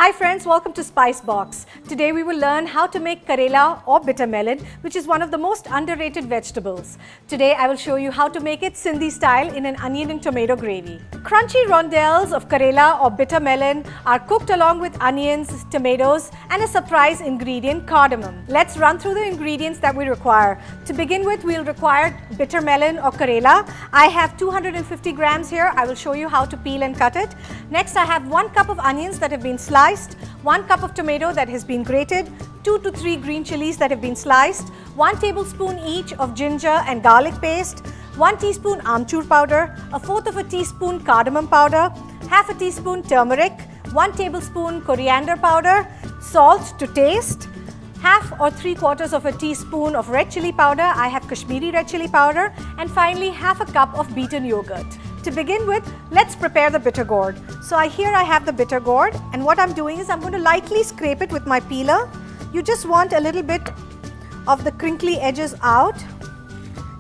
Hi friends, welcome to Spice Box. Today we will learn how to make Karela or bitter melon, which is one of the most underrated vegetables. Today I will show you how to make it Sindhi style in an onion and tomato gravy. Crunchy rondelles of Karela or bitter melon are cooked along with onions, tomatoes and a surprise ingredient, cardamom. Let's run through the ingredients that we require. To begin with, we'll require bitter melon or Karela. I have 250 grams here. I will show you how to peel and cut it. Next, I have 1 cup of onions that have been sliced, 1 cup of tomato that has been grated, 2 to 3 green chilies that have been sliced, 1 tablespoon each of ginger and garlic paste, 1 teaspoon amchur powder, 1/4 of a teaspoon cardamom powder, half a teaspoon turmeric, 1 tablespoon coriander powder, salt to taste, half or 3/4 of a teaspoon of red chili powder. I have Kashmiri red chili powder, and finally half a cup of beaten yogurt. To begin with, let's prepare the bitter gourd. So here I have the bitter gourd, and what I'm doing is I'm going to lightly scrape it with my peeler. You just want a little bit of the crinkly edges out.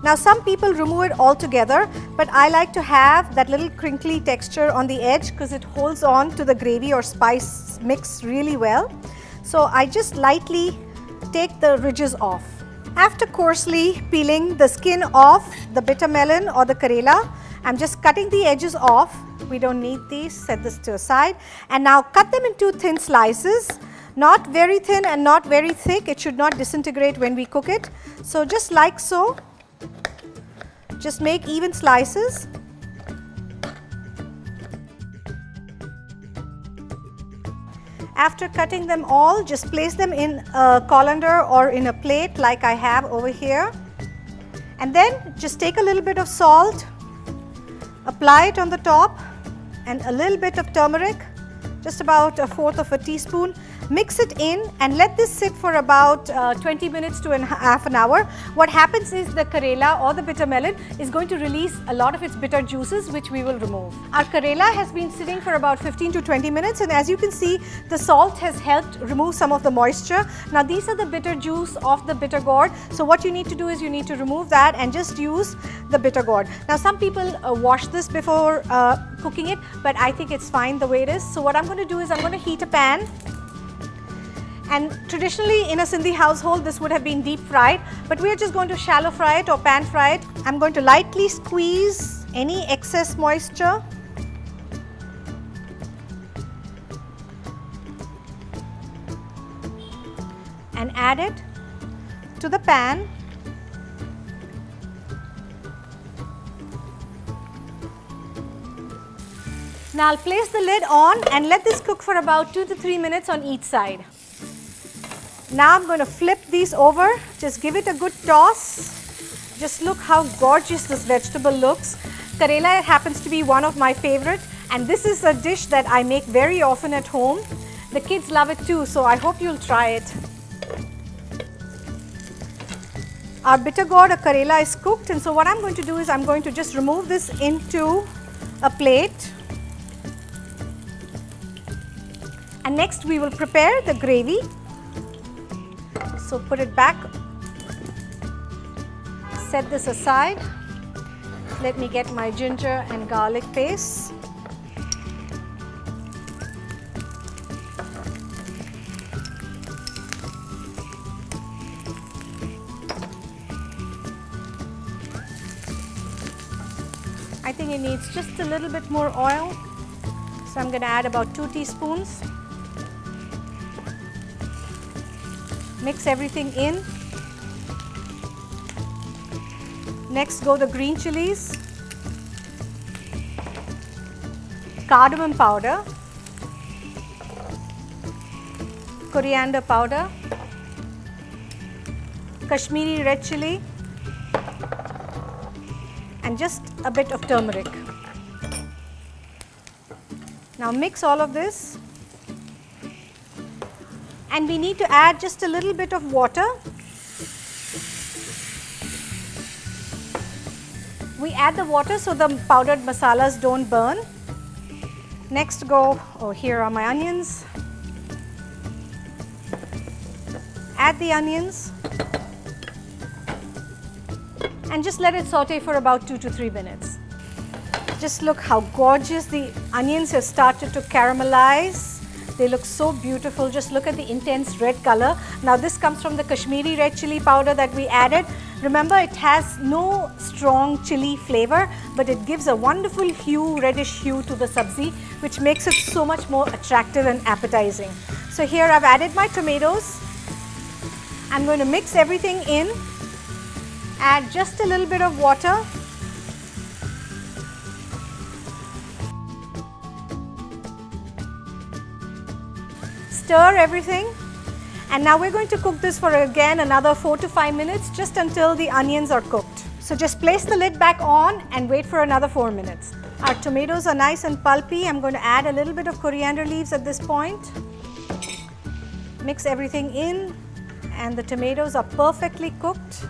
Now some people remove it altogether, but I like to have that little crinkly texture on the edge because it holds on to the gravy or spice mix really well. So I just lightly take the ridges off. After coarsely peeling the skin off the bitter melon or the Karela, I'm just cutting the edges off. We don't need these, set this to a side. And now cut them into thin slices, not very thin and not very thick. It should not disintegrate when we cook it. So just like so, just make even slices. After cutting them all, just place them in a colander or in a plate like I have over here. And then just take a little bit of salt, apply it on the top, and a little bit of turmeric, just about 1/4 of a teaspoon. Mix it in and let this sit for about 20 minutes to half an hour. What happens is the Karela or the bitter melon is going to release a lot of its bitter juices, which we will remove. Our Karela has been sitting for about 15 to 20 minutes, and as you can see, the salt has helped remove some of the moisture. Now these are the bitter juice of the bitter gourd. So what you need to do is you need to remove that and just use the bitter gourd. Now some people wash this before cooking it, but I think it's fine the way it is. So what I'm going to do is I'm going to heat a pan. And traditionally in a Sindhi household this would have been deep fried, but we are just going to shallow fry it or pan fry it. I'm going to lightly squeeze any excess moisture. And add it to the pan. Now I'll place the lid on and let this cook for about 2 to 3 minutes on each side. Now I'm going to flip these over, just give it a good toss. Just look how gorgeous this vegetable looks. Karela happens to be one of my favorite, and this is a dish that I make very often at home. The kids love it too, so I hope you'll try it. Our bitter gourd or Karela is cooked, and so what I'm going to do is I'm going to just remove this into a plate. And next we will prepare the gravy. So put it back, set this aside. Let me get my ginger and garlic paste. I think it needs just a little bit more oil, so I'm going to add about 2 teaspoons. Mix everything in. Next go the green chilies, cardamom powder, coriander powder, Kashmiri red chili, and just a bit of turmeric. Now mix all of this. And we need to add just a little bit of water. We add the water so the powdered masalas don't burn. Next here are my onions. Add the onions and just let it saute for about 2 to 3 minutes. Just look how gorgeous the onions have started to caramelize. They look so beautiful. Just look at the intense red color. Now this comes from the Kashmiri red chili powder that we added. Remember, it has no strong chili flavor, but it gives a wonderful hue, reddish hue to the sabzi, which makes it so much more attractive and appetizing. So here I've added my tomatoes. I'm going to mix everything in, add just a little bit of water. Stir everything, and now we're going to cook this for again another 4 to 5 minutes, just until the onions are cooked. So just place the lid back on and wait for another 4 minutes. Our tomatoes are nice and pulpy. I'm going to add a little bit of coriander leaves at this point. Mix everything in, and the tomatoes are perfectly cooked.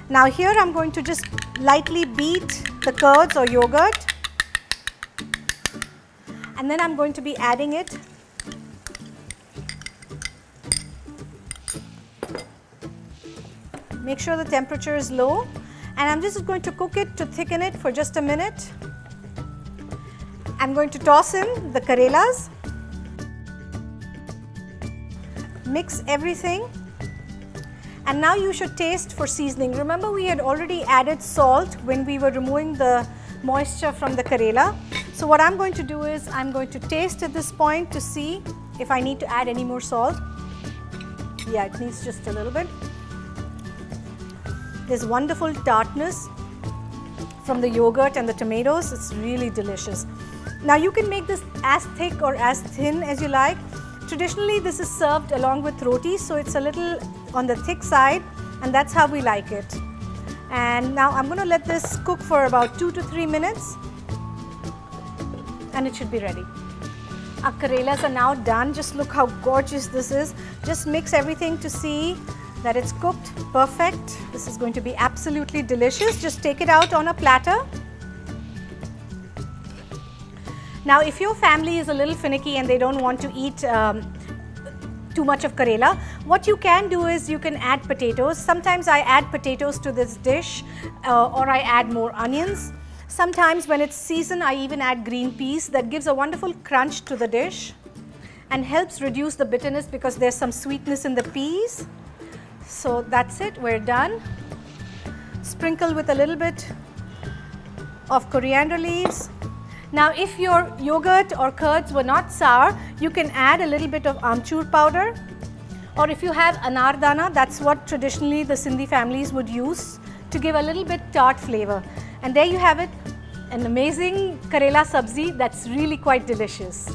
Now here I'm going to just lightly beat the curds or yogurt, and then I'm going to be adding it. Make sure the temperature is low, and I'm just going to cook it to thicken it for just a minute. I'm going to toss in the Karelas, mix everything, and now you should taste for seasoning. Remember, we had already added salt when we were removing the moisture from the Karela. So what I'm going to do is I'm going to taste at this point to see if I need to add any more salt. Yeah, it needs just a little bit. There's wonderful tartness from the yogurt and the tomatoes. It's really delicious. Now you can make this as thick or as thin as you like. Traditionally, this is served along with roti, so it's a little on the thick side, and that's how we like it. And now I'm going to let this cook for about 2 to 3 minutes, and it should be ready. Our Karelas are now done. Just look how gorgeous this is. Just mix everything to see that it's cooked perfect. This is going to be absolutely delicious. Just take it out on a platter. Now if your family is a little finicky and they don't want to eat too much of Karela, what you can do is you can add potatoes. Sometimes I add potatoes to this dish, or I add more onions. Sometimes when it's season, I even add green peas. That gives a wonderful crunch to the dish and helps reduce the bitterness because there's some sweetness in the peas. So that's it, we're done. Sprinkle with a little bit of coriander leaves. Now if your yogurt or curds were not sour, you can add a little bit of amchur powder, or if you have anardana, that's what traditionally the Sindhi families would use to give a little bit tart flavor. And there you have it, an amazing Karela sabzi that's really quite delicious.